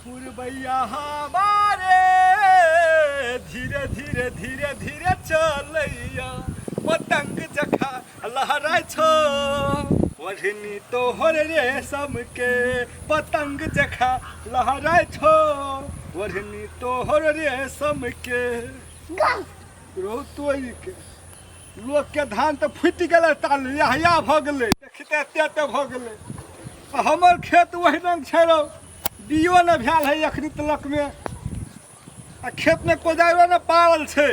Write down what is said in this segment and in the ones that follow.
पुरबैया हमारे धीरे धीरे धीरे धीरे चलैया पतंग जखा लहराय छो ओढ़नी तोहर रेशम के पतंग जखा लहराय छो ओढ़नी तोहर रेशम के रो तोरी के लोग के धान तो फुटि गेलै ताल यहिया भऽ गेलै देखते एते भऽ गेलै हमर खेत वही रंग छै रौ बियो न भेल है अखनी तलक में आ खेत में कोदारो न पारल छै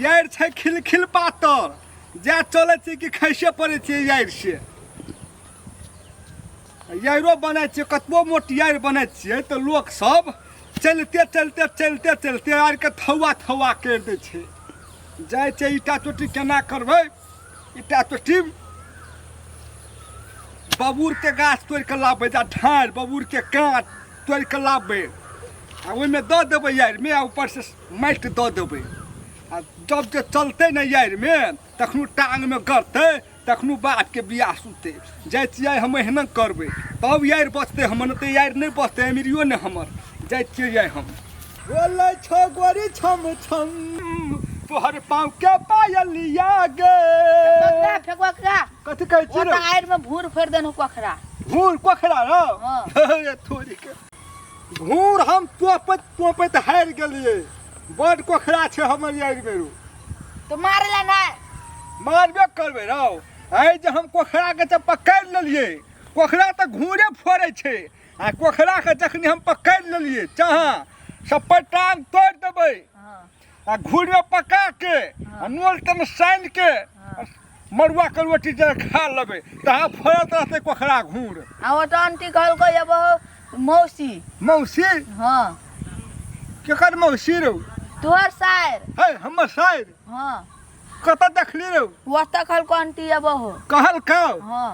यार छै खिलखिल पातर जा चले छै कि खैसे पड़े छै यार से यारो बनै छै कतबो मोट यार बनै छै तो लोग सब चलते चलते चलते चलते यार के थौआ थौआ कर दै छै जाय छै ईटा चोटी केना करबै ईटा चोटी बबूर के गाछ तोड़ के लाबे जा ढार बबूर के काट तोड़ के लाबे आ ओहिमे दऽ देबै यार में ऊपर से माटि दऽ देबै आ जब जे चलते न यार में तखनो टांग में गड़तै तखनो बात के बियाह सुते जाइ छियै हम एहना करबै तब यार बचतै हमर तऽ यार नहि बचतै अमीरियो ने हमर जाइ छियै हम बोलै छौ गोरी छम छम तोहर पाँव के पायलिया गे फेकवा कथी कहै छी रे आएर में भूर फेर देनु कोखरा भूर कोखरा रो थोड़ी के भूर हम तोपैत हार गेलियै बड़ कोखरा छै हमर यार बेरू तो मारेला ना मारबे करबै रौ आइ जे हम कोखरा के जब पकड़ि लेलियै कोखरा तऽ घूरे फोड़ै छै आ कोखरा के जखनी हम पकड़ि लेलियै चाहा सब टांग तोड़ देबै आ घूर में पका के नोल तन साइन के मरुआ के रोटी जे खा लेबै तहाँ फड़त रहतै कोखरा घूर आ ओटा आंटी कहलको अब मौसी मौसी हां केकर मौसी रौ तोहर सायर है हमर सायर हां कत देखली रौ ओटा कहलको आंटी अब हो कहल खाओ हां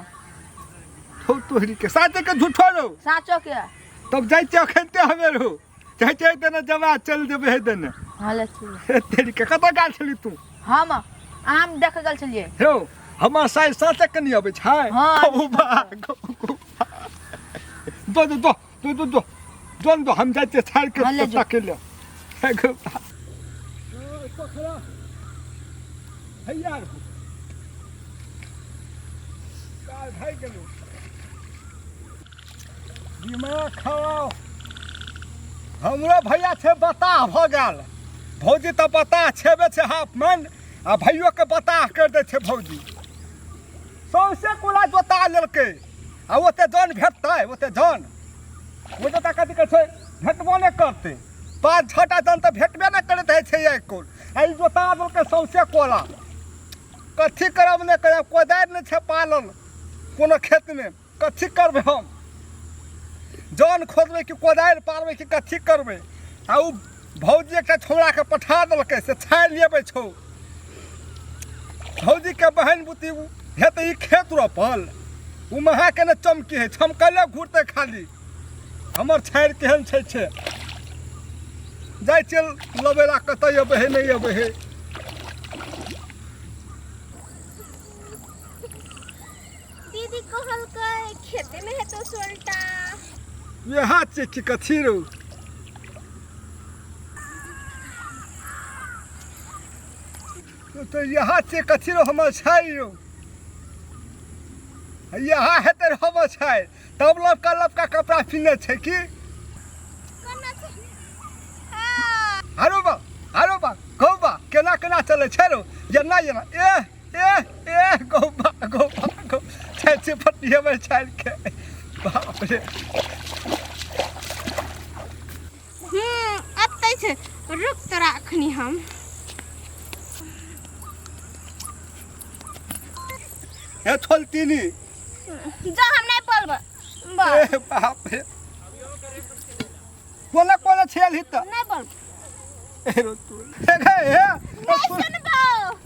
तोहरी के साथे के झूठो रौ साचो के तब जाइ छै अखनते हमे रौ जाइ छै देने जमा चल देबै हे देने हाले तेरी के कत गाल छली तू हम आम देख गेल छलिए हो हमर साइज साथे के नहीं अबै छै हां दो जोन दो हम जाइ छै छाड़ के पका ले हे गो पोखरा हे यार काल भाई गेलो दिमाग खाओ हमरो भैया छै बता भ गेल भौजी तऽ बता छेबे छै हाफ मन आ भैयो के बता कर दै छै भौजी सौसे कोला जोता लेलकै आ ओते जन भेटतै ओते जन ओते तऽ कथी कहै छै भेटबो नहि करतै 5-6टा जन तऽ भेटबे नहि करैत रहै छै एक कोल आ ई जोता देलकै सौसे कोला कथी करब नहि करब कोदारि नहि छै पालल कोनो खेतमे कथी करबै हम जन खोदबै कि कोदारि पारबै कि कथी करबै आ उ भौजी एकटा छौड़ा के पठा देलकै से छाड़ि लेबै छौ भौजी के बहन बुती हेतै ई खेत रोपल उ महा के ने चमकी है छमकले घुरतै खाली हमर छाड़ि केहन छै जाइ चल लबेला कतै अबै है नहि अबै है दीदी कहलकै खेते में हेतौ सोल्टा ये हाथ छै कि कथी रौ तो यहाँ से कथी रो हमर छाई रो यहाँ हेतै हमर छाई तब लबका लबका कपड़ा पिन्हने छै कि करना छै आरो बा गौबा केना केना चलै छै रो जेना जेना ए गौबा छै पट्टी हमर छाई के बाप रे अतै छै रुक तोरा अखनी हम हे छोलतीनी जो हम नहीं बोलबो ए बाप रे कोना छेल हित नहीं बोल ए रो तू हे नहीं सुनबो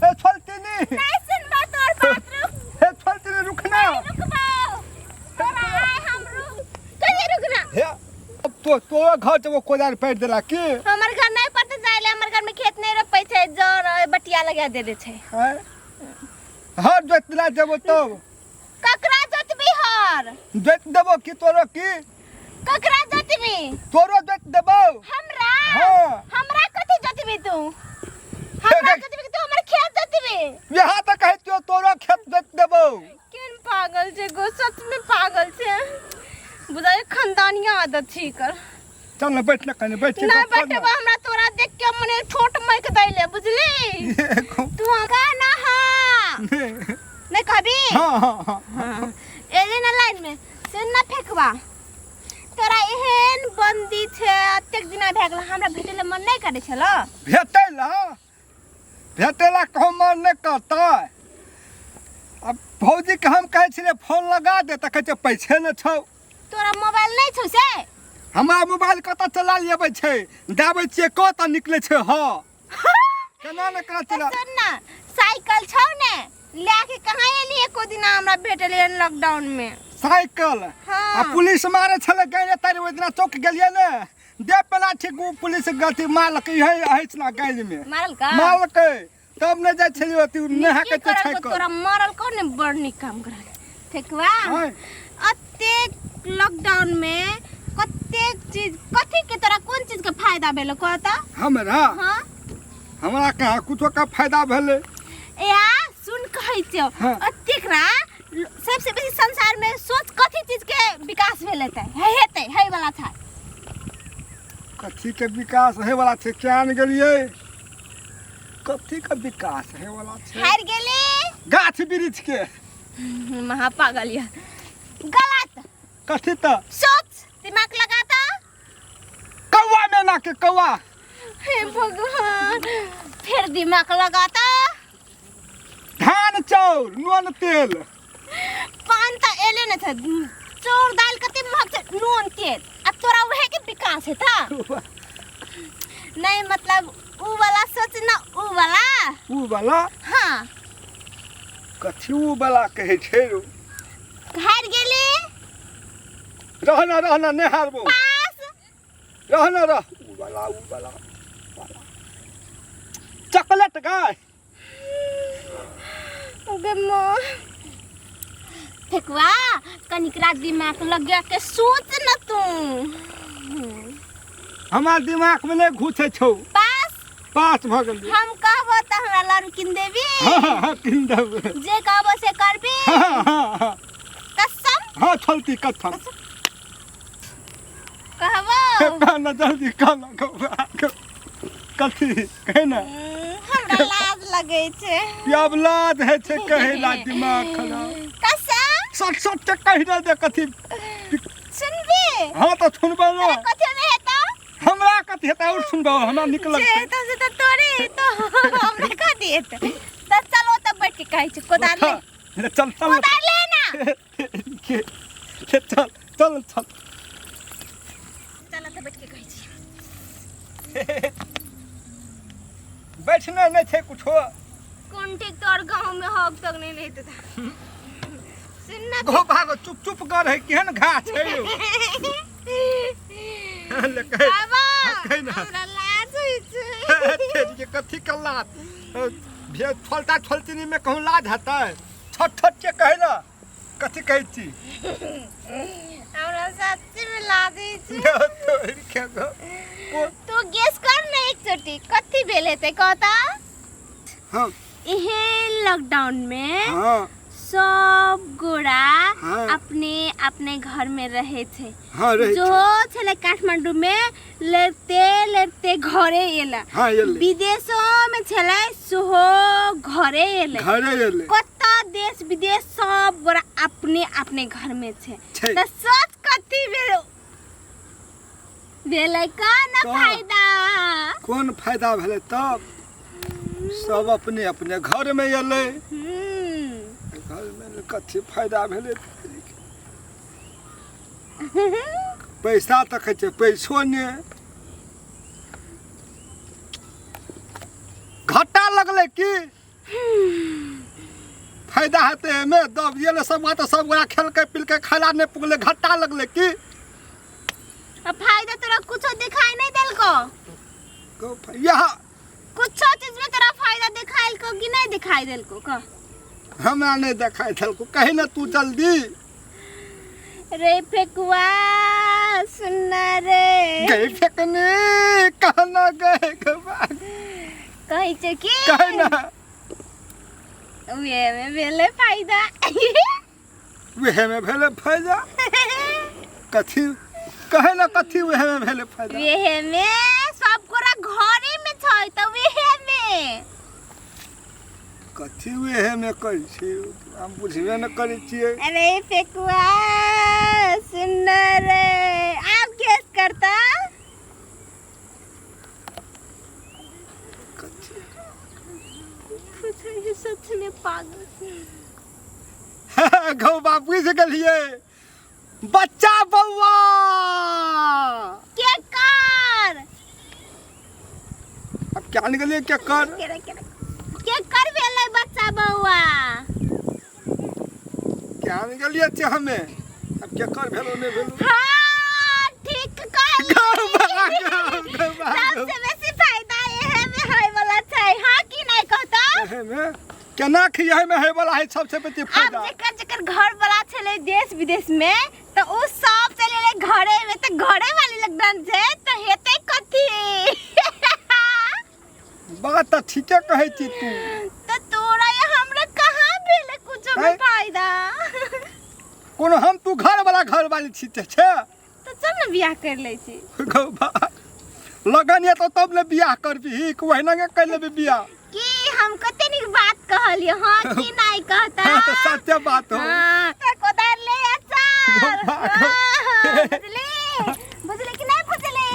हे छोलतीनी नहीं सुनबो तोर बात रुक हे छोलतीनी रुकना रुकबो तोरा आए हम रुक कहीं रुकना हे तो घर जब कोदार पैर देला कि हमर घर नहीं पता जाइले हमर घर में खेत नहीं रोपै छै जर बटिया लगा दे दे छै हर जोतला जब तब ककरा जोतबी हर जोत देबो कि तोरो की ककरा जतिबी तोरो देख देबो हमरा हाँ। हमरा कथि जतिबी तू हमरा जतिबी तू हमर खेत जतिबी यहाँ तक कहे तोरो खेत देख देबो केन पागल छे गो सच में पागल छे बुझाय खानदानिया आदत छी कर चल ना बैठ ना कने बैठ ना बैठबा हमरा तोरा देख के मने ठोट मैक दैले बुझली तू का ना हां नहीं कहबी हां एले ना लाइन में से ना फेंकबा तोरा एहन बंदी छे अतेक दिना भए गेल हमरा भेटेले मन नहीं करे छलो भेटेला कहो मन नहीं करता अब भौजी के हम कहे छे फोन लगा दे त कहे पैसे न छौ तोरा मोबाइल नहीं छौ से हमरा मोबाइल कत चला लेबै छे दाबै छिए कत निकले छे हां केना न करा चला सुन ना साइकिल छौ ने लेके कहां एलिए को दिन हमरा भेटले लॉकडाउन में साइकिल हाँ। आ पुलिस मारे छले गए तारे ओइ दिना चौक गेलिए ने दे पेला ठीक पुलिस गलती मारलक हइस ना गैल में मारल का मारलक तब न जाय छलियो तू नहा के की करब साइकिल तोरा मारल कोने बड़ निक काम करल ठेकवा हां अतेक लॉकडाउन में कतेक चीज कथि के तोरा कोन चीज के फायदा भेलो कहता हमरा हां हमरा कहा कुछो का फायदा भेले या सुन कहै छियो हाँ। अतेक रा सबसे बेसी संसार में सोच कथि चीज के विकास भेल हेतै है वाला था कथी के विकास है वाला छे क्या न गेलिए कथी का विकास है वाला छे हार गेले गाछ वृक्ष के महा पागल या गलत कथी त सोच दिमाग लगाता कौवा मैना के कौवा हे भगवान फिर दिमाग लगाता धान चाउर नून तेल पान त एले न था चोर दाल कते महक छे नून तेल अब तोरा वहे के विकास है था नहीं मतलब ऊ वाला सोच ना ऊ वाला हां कथी ऊ वाला कहे छे रो हार गेली रहना नहीं हारबो पास रहना रह ऊ वाला चॉकलेट गाय गम्मा ठेकवा कनिकरा दिमाग लगा के सोच न तू हमार दिमाग में नहीं घुसे छौ पास भ गेल हम कहबो त हमरा लारू किन देबी हां किन देब जे कहबो से करबी हां कसम हां चलती कथम कहबो ना जल्दी कहना कथी कहना हमरा लाज लगे छे अब लाज है छे कहेला दिमाग खराब कसम सच सच के कहि ना दे कथी सुनबी हां तो सुनबो ना कथि में हेता हमरा कथी हेता और सुनबो हमरा निकल जे तो तोरे तो हमरा का देत त चलो त बैठ के कहै छ कोदार ले चल कोदार ले ना चल चल चल चल त बैठ के कहै छ बैठना नहीं थे कुछ कौन ठीक तोर गांव में हक तक नहीं लेते था सुन ना गो भागो चुप चुप कर है केहन घा छै यो ले कह बाबा कहना हमरा लाज होई छै तेरी के कथी के लाज भे छोलता छोलतीनी में कहूं लाज हतै छोट छोट के कहना कथी कहै छी हमरा सच्ची में लाज होई छै तोरी के गो तू गेस कर ना एक चोटी कथी भेल हेतै कहता हां इहे लॉकडाउन में हां सब गोरा हाँ। अपने अपने घर में रहे थे हां रहे जो छले काठमांडू में लेते घरे एला हां एले विदेशों में छले सोहो घरे एले कत्ता देश विदेश सब गोरा अपने अपने घर में छे त सोच कथी भेलै का ना फायदा कौन फायदा भेले तब सब अपने अपने घर में एले घर में कथी फायदा भेले पैसा तक छै पैसो ने घाटा लगले की फायदा हेते में दब गेले सब तो सब गोरा खेल के पिल के खाला ने पुगले घाटा लगले की अब फायदा तोरा कुछ दिखाई नहीं देलको यहाँ कुछ चीज में तोरा फायदा दिखाइल को कि नहीं दिखाई देलको का हमरा नहीं दिखाई देलको कहे ना तू जल्दी रे फेकुआ गए फेंकने कहना गए कहीं छे कि कहना उहे में भेले फायदा वह में भेले फायदा कथी कहे ना कथी वह में भेले फायदा वेहे में सब कोरा घरे में छै त वेहे में कथी वह में करै छी हम बुझबे न करै छियै अरे फेकुआ सुन रे आप गेस करता कथी ये सच में पागल गौ बाबू से गलिए बच्चा बौआ के कर अब क्या निकलिए क्या कर के कर भेलै बच्चा बौआ क्या निकलिए छे हमें अब क्या कर भेलो ने भेलो हां ठीक कहल सबसे बेसी फायदा एहे में होय वाला छै हां की नहीं कहता एहे में केना खियाई में है वाला है सबसे बेसी फायदा अब जेकर घर वाला छले देश विदेश में तो उ सब चले घरे में तो घरे वाली लगन छै तो हेतै कथी बात तो ठीके कहै छी तू तो तोरा ये हमरा कहां भेले कुछो में फायदा कोनो हम तू घर वाली छी छे तो चल ना बियाह कर ले छी गौ बा लगन ये तो तब ले बियाह करबी वहिना के कर लेबे बियाह की हम कते नी बात कहलियो हां की नहीं कहता हां तो सत्य बात हो हां कोदार ले अचार गौ बा, गौ। बुझली